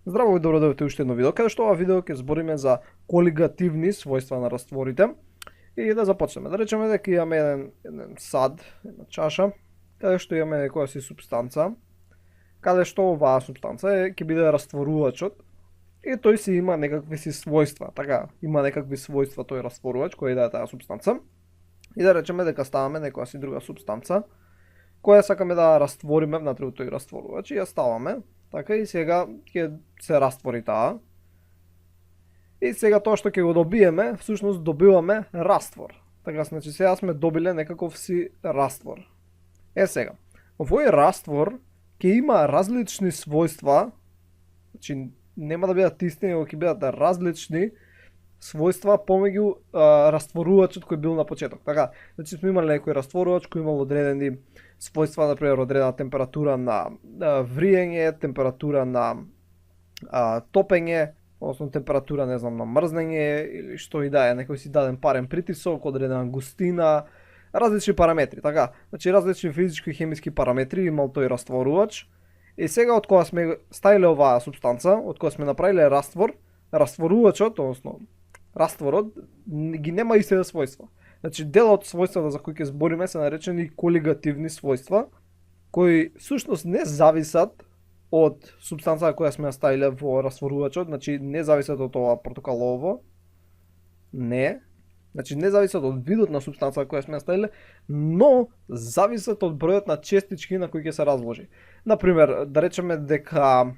Здраво и добро дојдовте уште едно видео, каде што ова видео ќе збориме за колигативни својства на растворите. И да започнеме. Да речеме дека имаме еден сад, една чаша, каде што имаме некоја си супстанца, каде што оваа супстанца ќе биде растворувачот и тој си има некакви си својства. Така, има некакви својства тој растворувач кој да е таа супстанца. И да речеме дека ставаме некоја си друга супстанца која сакаме да раствориме внатре тој растворувач и ја ставаме. Така и сега ќе се раствори таа. И сега тоа што ќе го добиеме, всушност добиваме раствор. Така, значи сега сме добиле некаков си раствор. Сега, овој раствор ќе има различни својства, значи нема да бидат исти, него ќе бидат различни својства помеѓу растворувачот кој бил на почеток. Така, значи сме имале некој растворувач кој имал одредени својства, например, одредена температура на вриење, температура на топење, односно температура, не знам, на мрзнење или што и да е, некој си даден парен притисок, одредена густина, различни параметри, така. Значи различни физички и хемиски параметри имал тој растворувач. И сега од кога сме ставиле оваа супстанца, од кога сме направиле раствор, растворувачот, односно растворот ги нема истите својства. Значи дел од својствата за кои ќе збориме се наречени колигативни својства, кои всушност не зависат од супстанцата која сме ја ставиле во растворувачот, значи не зависат од ова протокалово. Не. Значи не зависат од видот на супстанцата која сме ја ставиле, но зависат од бројот на честички на кои ќе се разложи. Например, да речеме дека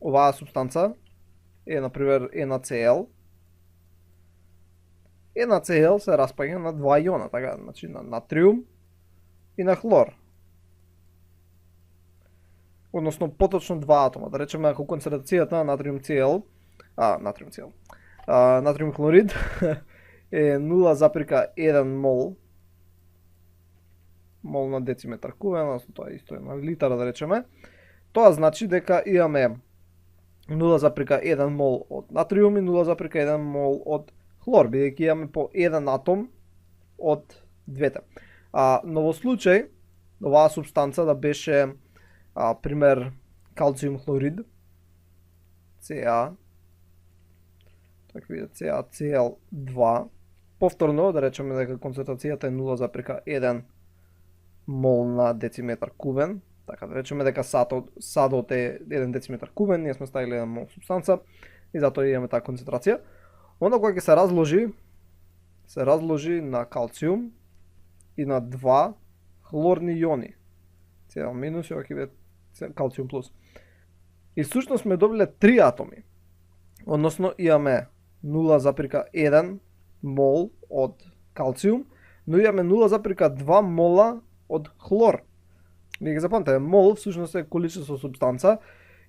оваа супстанца е например NaCl. NaCl се распаѓа на два иона, така, значи на натриум и на хлор. Односно поточно два атома. Да речеме ако концентрацијата на натриум хлорид е 0,1 мол на дециметар кубен, односно тоа исто е на литар, да речеме. Тоа значи дека имаме 0,1 мол од натриум и 0,1 мол од хлор, бидејќи имаме по еден атом од двете. Но во случај оваа супстанца да беше пример калциум хлорид, Ca, така виде CaCl2, повторно да речеме дека концентрацијата е 0,1 мол на дециметар кубен, така да речеме дека садот е 1 дециметар кубен, ние сме ставиле 1 мол супстанца и затоа имаме таа концентрација. Onda кога ќе се разложи на калциум и на два хлорни иони. Cl минус и ова ќе биде калциум плюс. И всушност сме добиле 3 атоми. Односно имаме 0,1 мол од калциум, но имаме 0,2 мола од хлор. Вие ги запомнете, мол всушност е количество субстанца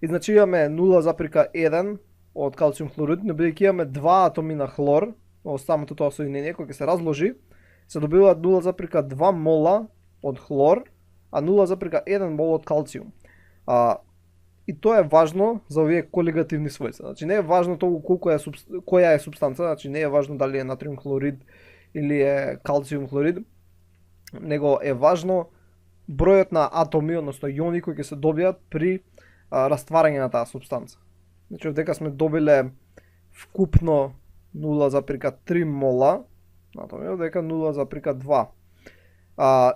и значи имаме 0,1 од калциум хлорид, но бидејќи имаме два атоми на хлор, во самото тоа соединение кога ќе се разложи, се добиваат 0,2 мола од хлор, а 0,1 мол од калциум. И тоа е важно за овие колигативни својства. Значи не е важно толку колку која е супстанца, значи не е важно дали е натриум хлорид или е калциум хлорид, него е важно бројот на атоми, односно иони кои ќе се добијат при растварање на таа супстанца. Значи овдека сме добиле вкупно 0,3 мола, овдека 0,2.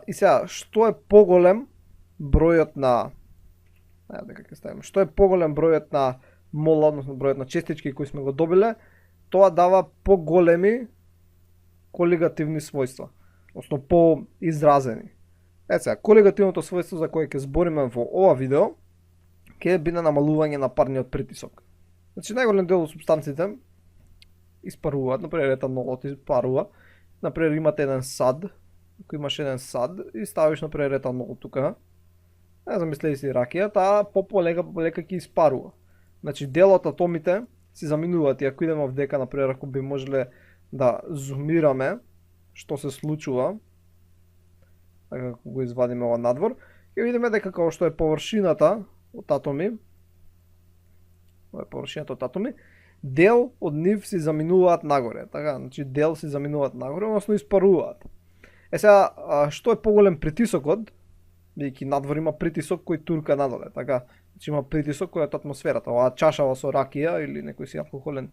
И сега, што е поголем бројот на што е поголем бројот на мола, односно бројот на честички кои сме го добиле, тоа дава поголеми колигативни својства, односно поизразени. Сега, колигативното својство за кое ќе збориме во ова видео ќе биде намалување на парниот притисок. Значи најголем дел од супстанците испаруваат, например етанолот испарува. Например имате еден сад, ако имаш еден сад и ставиш например етанол тука, не знам, мислеј си ракија, таа полека ќе испарува. Значи дел од атомите си заминуваат и ако идеме овдека, например ако би можеле да зумираме што се случува, така ако го извадиме ова надвор, ќе видиме дека како што е површината од атоми, дел од нив си заминуваат нагоре, така, значи дел си заминуваат нагоре, односно испаруваат. Сега, што е поголем притисокот, бидејќи надвор има притисок кој турка надоле, така, Значи има притисок кој е атмосферата. Оваа чашава со ракија или некоја алкохолна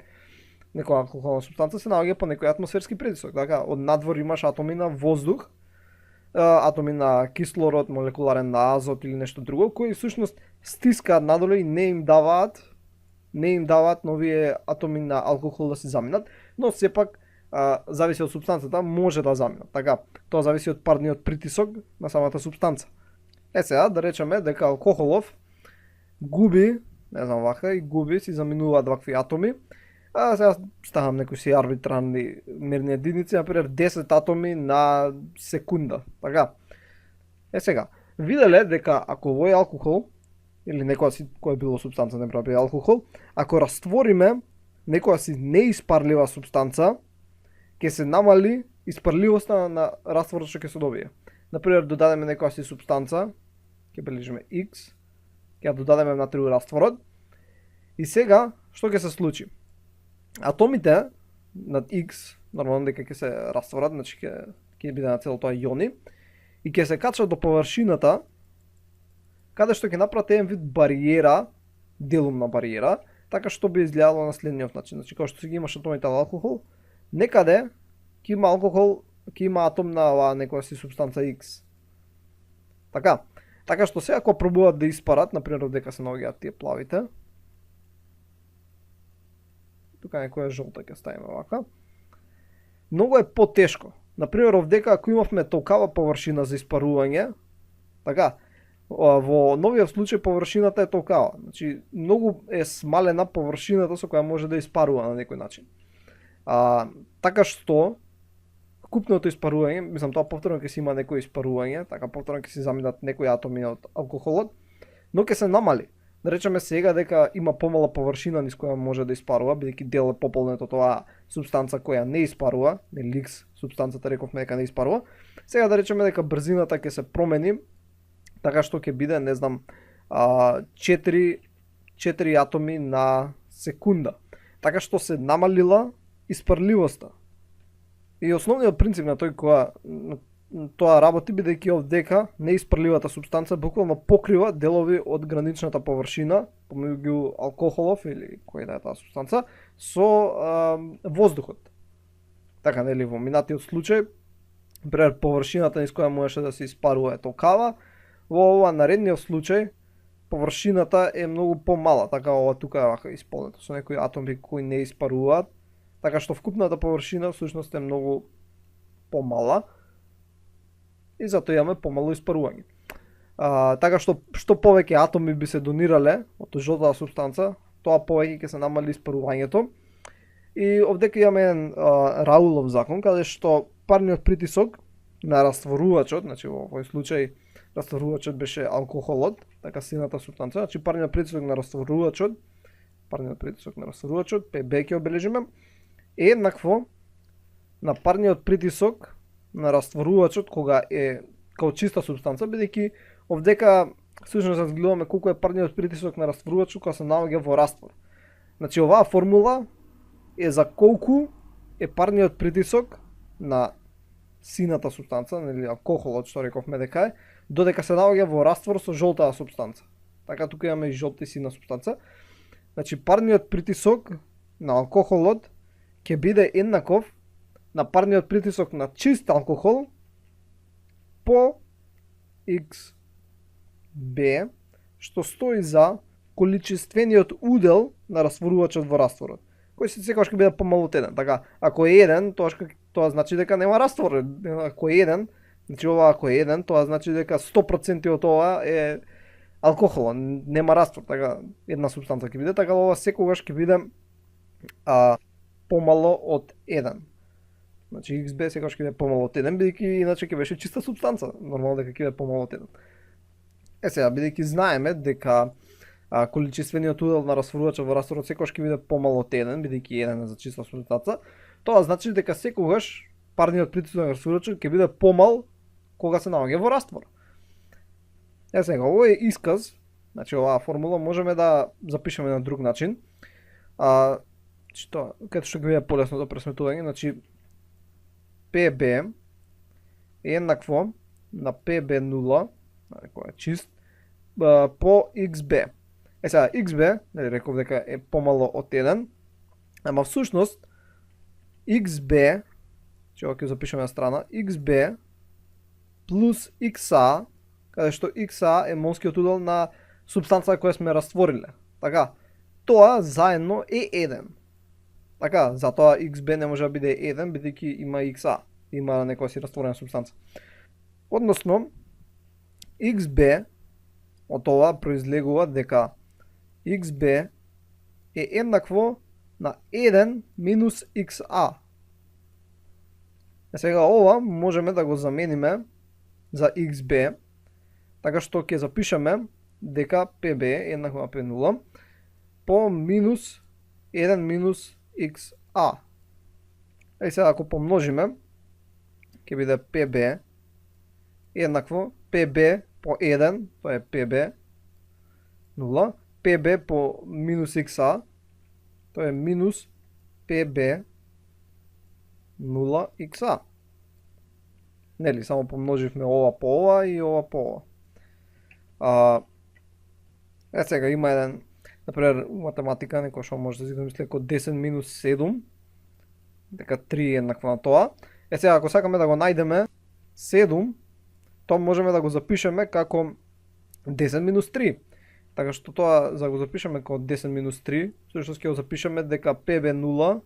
супстанца се наоѓа по некој атмосферски притисок. Така, од надвор имаш атоми на воздух, атоми на кислород, молекуларен на азот или нешто друго, кои всушност стискаат надоле и не им даваат новие атоми на алкохол да се заминат, но сепак зависи од супстанцата, може да заминат. Така, тоа зависи од парниот притисок на самата супстанца. Сега да речеме дека алкохолов губи, не знам вака, и губи, си заминуваат вакви атоми. Сега ставам некои си арбитрарни мерни единици, например 10 атоми на секунда. Така. Сега, виделе дека ако овој алкохол или некоја си која било супстанца, не прави алкохол, ако раствориме некоја си неиспарлива супстанца, ќе се намали испарливоста на растворот што ќе се добие. Например, додадеме некоја си субстанца, ќе бележиме X, ќе ја додадеме внатре у растворот, и сега, што ќе се случи? Атомите над X, нормално дека ќе се растворат, значи ќе биде на цело тоа иони, и ќе се качат до површината, каде што ќе направат еден вид бариера, делумна бариера, така што би изгледало на следниот начин. Значи, како што си ги имаш атомите на алкохол, некаде ќе има алкохол, ќе има атом на оваа некоја си субстанца X. Така што сега ако пробуваат да испарат, например дека се наоѓаат тие плавите, тука некоја жолта ќе ставиме вака, многу е потешко. Например, овдека ако имавме толкава површина за испарување, така, во новиот случај површината е толкава. Значи, многу е смалена површината со која може да испарува на некој начин. Така што, купното испарување, мислам тоа повторно ќе си има некој испарување, така повторно ќе си заминат некои атоми од алкохолот, но ќе се намали. Да речеме сега дека има помала површина низ која може да испарува, бидејќи дел е пополнет од оваа субстанца која не испарува, нели X субстанцата рековме дека не испарува. Сега да речеме дека брзината ќе се промени, така што ќе биде, не знам, 4 атоми на секунда. Така што се намалила испарливоста. И основниот принцип на тој тоа работи, бидејќи овдека неиспарливата субстанца буквално покрива делови од граничната површина помеѓу алкохолов или која да е таа субстанца со воздухот. Така, нели, во минатиот случај, например, површината низ која можеше да се испарува е толкава, во ова наредниот случај површината е многу помала, така ова тука е вака исполнето со некои атоми кои не испаруваат, така што вкупната површина всушност е многу помала и затоа имаме помало испарување. Така што повеќе атоми би се донирале од жолтата субстанца, тоа повеќе ќе се намали испарувањето. И овдека имаме еден Раулов закон, каде што парниот притисок на растворувачот, значи во овој случај растворувачот беше алкохолот, така сината субстанца, значи парниот притисок на растворувачот, PB ќе обележиме, е еднакво на парниот притисок на растворувачот кога е као чиста субстанца, бидејќи овдека всушност разгледуваме колку е парниот притисок на растворувачот кога се наоѓа во раствор. Значи оваа формула е за колку е парниот притисок на сината субстанца, нели алкохолот што рековме дека е, додека се наоѓа во раствор со жолтата субстанца. Така тука имаме и жолта и сина субстанца. Значи парниот притисок на алкохолот ќе биде еднаков на парниот притисок на чист алкохол по XB, што стои за количествениот удел на растворувачот во растворот, кој се секогаш ќе биде помалу од 1. Така, ако е 1, тоа значи дека нема раствор. Ако е 1, значи ова ако е 1, тоа значи дека 100% од ова е алкохол, нема раствор, така една субстанца ќе биде, така ова секогаш ќе биде помало од 1. Значи XB секогаш ќе биде помало од 1, бидејќи иначе ќе беше чиста субстанца, нормално дека ќе биде помало од 1. Сега, бидејќи знаеме дека количествениот удел на растворувачот во растворот секогаш ќе биде помало од 1, бидејќи 1 е за чиста субстанца, тоа значи дека секогаш парниот притисок на растворувачот ќе биде помал кога се наоѓа во раствор. Сега, овој исказ, значи оваа формула можеме да запишеме на друг начин. Каде што ќе биде полесно за пресметување, значи PB е еднакво на PB0, кој е чист, по XB. Сега xb, нели реков дека е помало од 1, ама всушност xb, че ова ќе запишеме на страна, xb плюс xa, каде што xa е молскиот удел на супстанца која сме раствориле. Така, тоа заедно е 1. Така, затоа xb не може да биде 1, бидејќи има xa, има некоја си растворена супстанца. Односно, xb од ова произлегува дека xb е еднакво на 1 минус xa. Сега ова можеме да го замениме за xb, така што ќе запишеме дека pb е еднакво на p0 по минус 1 минус xa. И сега ако помножиме, ќе биде pb еднакво pb по 1, тоа е pb 0, pb по минус xa, тоа е минус pb 0 xa. Нели, само помноживме ова по ова и ова по ова. Сега има еден, например, математика, некој што може да си домисли како 10 минус 7, дека 3 е еднакво на тоа. Сега, ако сакаме да го најдеме 7, тоа можеме да го запишеме како 10 минус 3. Така што тоа, за да го запишеме како 10 минус 3, всушност ќе го запишеме дека pb 0,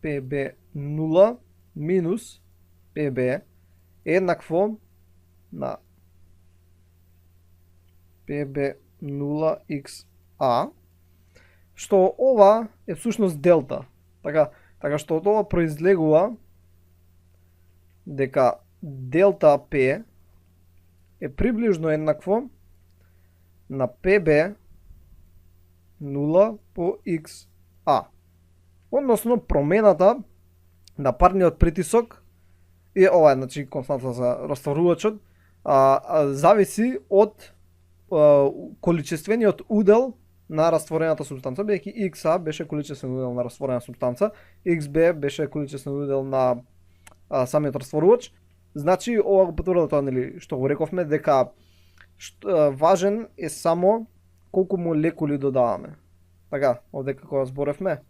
pb 0 минус pb е еднакво на pb 0xa, што ова е всушност делта. Така што од ова произлегува дека делта p е приближно еднакво на pb 0 по xa. Односно промената на парниот притисок и ова е значи константа за растворувачот, зависи од количествениот удел на растворената супстанца, бидејќи xa беше количествен удел на растворена супстанца, xb беше количествен удел на самиот растворувач. Значи ова го потврдува тоа, нели, што го рековме, дека важен е само колку молекули додаваме. Така, овде како зборевме,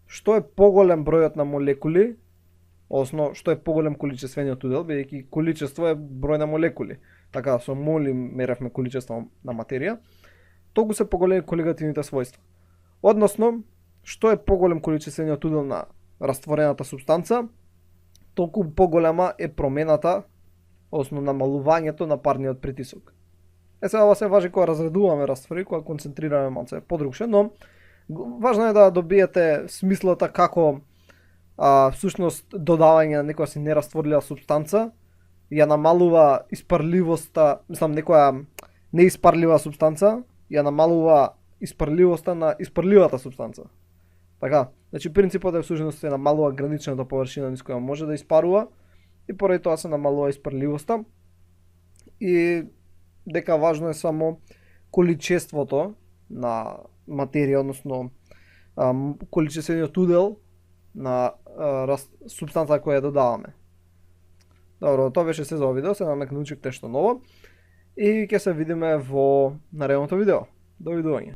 што е поголем бројот на молекули, односно што е поголем количествениот удел, бидејќи количество е број на молекули. Така, со моли меревме количество на материја, толку се поголеми колигативните својства. Односно, што е поголем количествениот удел на растворената супстанца, толку поголема е промената, односно намалувањето на парниот притисок. Сега ова се важи кога разредуваме раствори, кога концентрираме малце подрукше, но важно е да добиете смислата како всушност додавање на некоја си нерастворлива супстанца ја намалува испарливоста, мислам некоја неиспарлива супстанца, ја намалува испарливоста на испарливата супстанца. Така, значи принципот е всушност се намалува граничната површина низ која може да испарува и поради тоа се намалува испарливоста и дека важно е само количеството на материја, односно количествениот удел на супстанца која додаваме. Добро, тоа беше се за овој видео, се намек научивте што ново и ќе се видиме во наредното видео. Довидување.